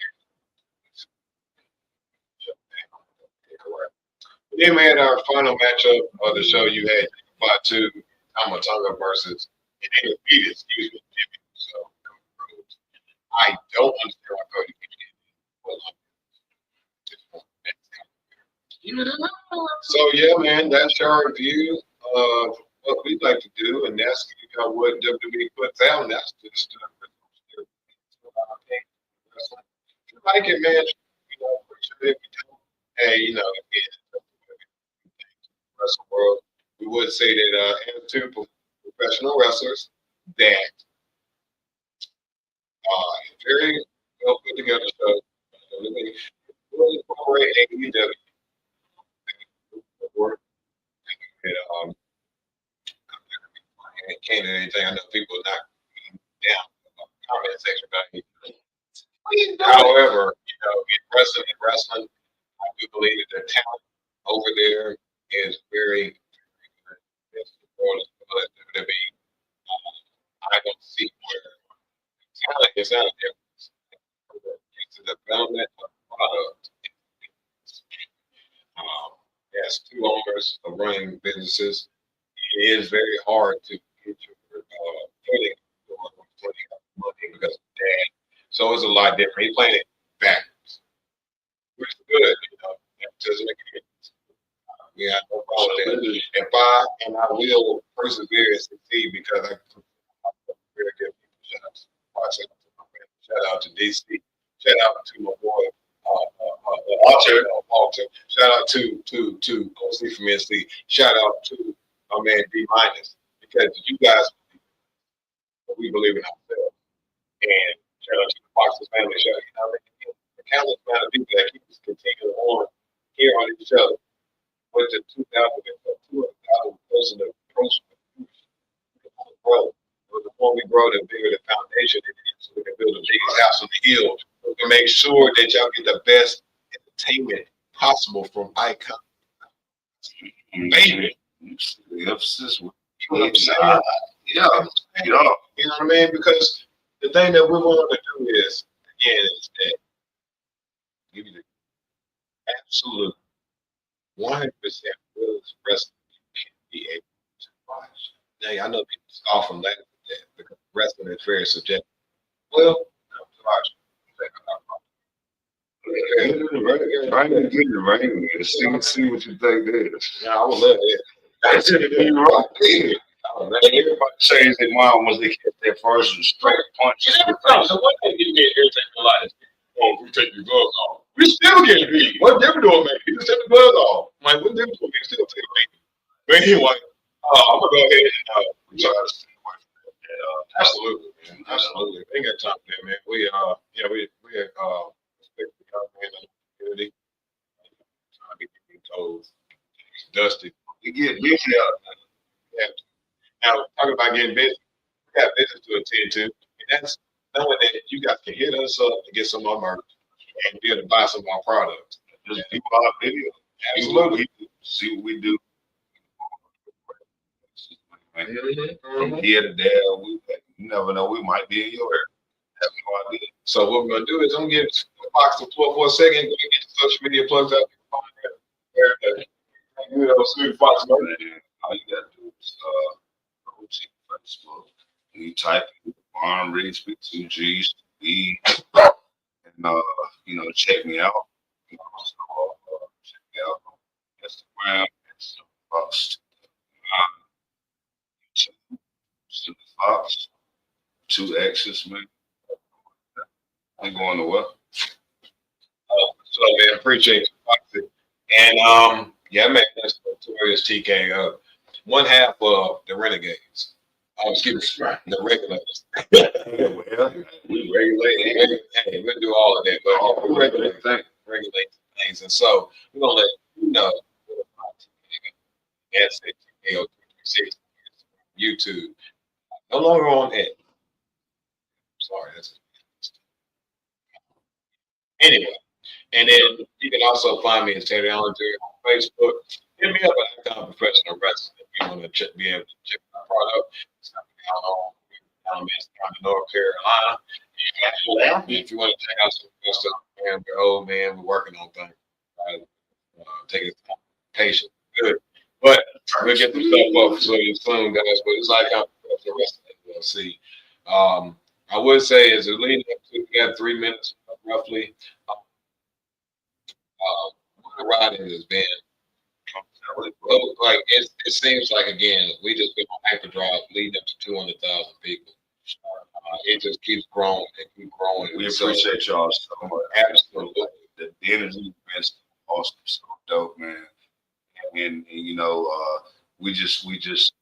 then we had our final matchup of the show. You had Fatu Tamatonga versus and they defeated, excuse me, Jimmy. So I don't understand why Cody keeps getting so yeah, man, that's our review of what we'd like to do, and that's what WWE puts out, and that's just stuff. If you like it, man, appreciate it. Hey, again, wrestling world, we would say that as two professional wrestlers that very well put together show. Really incorporate AEW. And can't do anything. I know people are not down comment section about it. However, in wrestling, I do believe that the talent over there is very, very good. WWE. I don't see where talent is not a difference. It's the development of product. As two owners of running businesses, it is very hard to get your footing money because of dad. So it's a lot different. He's playing it backwards, which is good. It doesn't make any difference. We have no problem with that. And I will persevere and succeed because I very good people. Shout out to DC. Shout out to my boy Walter. Shout out to OC from NC. Shout out to my man D minus because you guys, we believe in ourselves. And shout out to the Foxx family. Shout out to the countless amount of people that keep us continuing on here on each other. With the 200,000 person approach grow. The more we grow, the bigger the foundation it is. So we can build the biggest house on the hill. We can make sure that y'all get the best entertainment possible from Icon. Baby. The emphasis. You know what I'm saying? Yeah. You know what I mean? Because the thing that we're going to do is, again, is that give you the absolute 100% wrestling you can be able to watch. Now, I know people scoff and laugh at that because wrestling is very subjective. Well, Trying to get it right and see what you think it is. Yeah, I would love it. That's it. You're right there. Everybody changed their mind once they get their first straight punch. So what they get me irritated a lot is, we take your gloves off. We still get beat. What difference do it make? You just take the gloves off. Like, what difference do it make? Still take it. But anyway, I'm gonna go ahead and try to stay away from that. Absolutely, man. Absolutely. We ain't got time for that, man. We respect the young man in the community. Trying to get these toes dusty. You get busy out there. Now, talking about getting busy, we got business to attend to, and that's knowing that you guys can hit us up to get some of our merch and be able to buy some of our products. Just do our video. Absolutely. See what we do. Mm-hmm. From here to there, you never know, we might be in your area. have no idea. So what we're gonna do is I'm gonna give Foxx the floor for a second. Go and get the social media plugs out there. You know, Snooty Foxx. Man, all you gotta do is go to Facebook and you type in Barn Reads with 2G's, E, and check me out. Check me out on Instagram, it's Foxx. Snooty Foxx, 2X's, man. I'm going to what? Oh, so man, appreciate you, Foxy. And yeah, man, that's Notorious TK. One half of the Renegades. Excuse me, the Regulators. We regulate. Hey, we'll do all of that, but we regulate things. And so we're gonna let you know that's it, TKO 336 YouTube. No longer on it. Sorry, that's anyway. And then you can also find me at Terry Allen on Facebook. Hit me up at Icon Professional Wrestling if you want to be able to check my product. It's down on Alamance County, North Carolina. If you want to check out some good stuff, man, we're old, man. We're working on things. Take it patient. Good. But we'll get the stuff up so you soon, guys. But it's Icon Professional Wrestling LLC. I would say as a leading up to, we got 3 minutes roughly. The riding has been like it seems like again we just been on hyperdrive leading up to 200,000 people. It just keeps growing and keep growing. We appreciate y'all so much. Absolutely, the energy has been awesome, so dope, man. And we just appreciate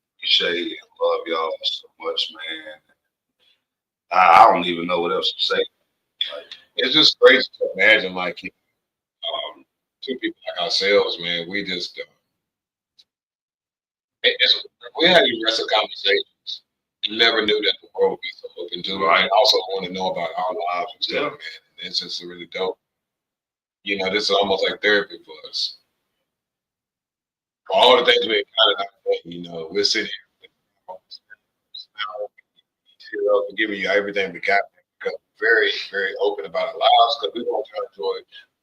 and love y'all so much, man. I don't even know what else to say. It's just crazy to imagine like two people like ourselves, man. We just we had these wrestle conversations. Never knew that the world would be so open to it. Right. And also want to know about our lives and stuff, man. And it's just really dope. You know, this is almost like therapy for us. For all the things we encountered, you know, we're sitting here giving you everything we got because we're very, very open about our lives because we want to enjoy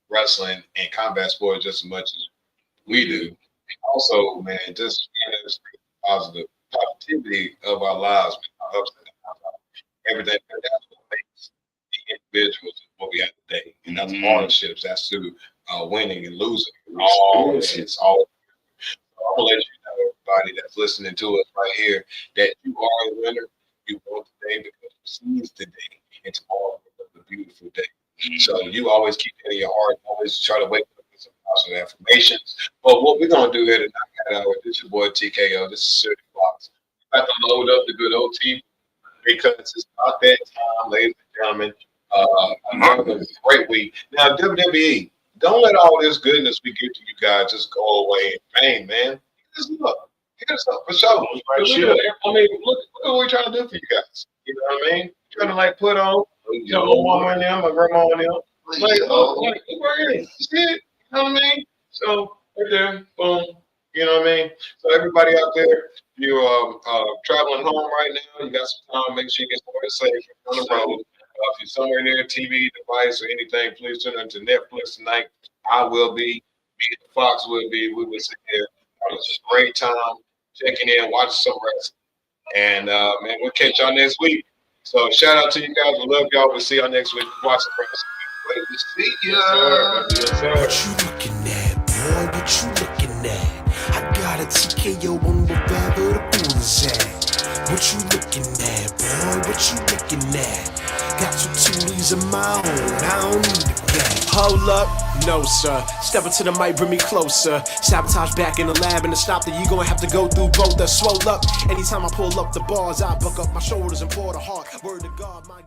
wrestling and combat sports just as much as we do. And also, man, just positive positivity of our lives, man, ups and downs, everything. That's what makes the individuals what we have today. And that's hardships. That's through winning and losing. All it's all. I'm gonna let you know, everybody that's listening to us right here, that you are a winner. You won today because you seized today, and tomorrow is a beautiful day. So you always keep it in your heart. Always try to wake up with some positive affirmations. But what we're gonna do here tonight, this is your boy TKO. This is Snooty Foxx. We're about to load up the good old team because it's about that time, ladies and gentlemen. Another great week. Now, WWE, don't let all this goodness we give to you guys just go away in vain, man. Hit us up. Hit us up for sure. I mean, look what we're trying to do for you guys. You know what I mean? Trying to like put on, you know, my mama and them, my grandma and them. Like, like, where is it? You see it? You know what I mean? So, right there, boom. You know what I mean? So, everybody out there, you're traveling home right now, you got some time, make sure you get somewhere safe on the road. If you're somewhere near a TV device or anything, please tune into Netflix tonight. I will be, me and Fox will be. We will sit here. It's a great time checking in, watching some wrestling. And, man, we'll catch y'all next week. So, shout out to you guys. We love y'all. We'll see y'all next week. Watch the wrestling. Wait to see ya. Yes, sir. What you looking at, boy? What you looking at? I got a TKO on wherever the pool is at. What you looking at, boy? What you looking at? Got 2 TVs of my own, I don't need a gat. Hold up, no sir. Step into the mic, bring me closer. Sabotage back in the lab, and to stop that, you gonna have to go through both. The swole up. Anytime I pull up the bars, I buck up my shoulders and pour the heart. Word to God, my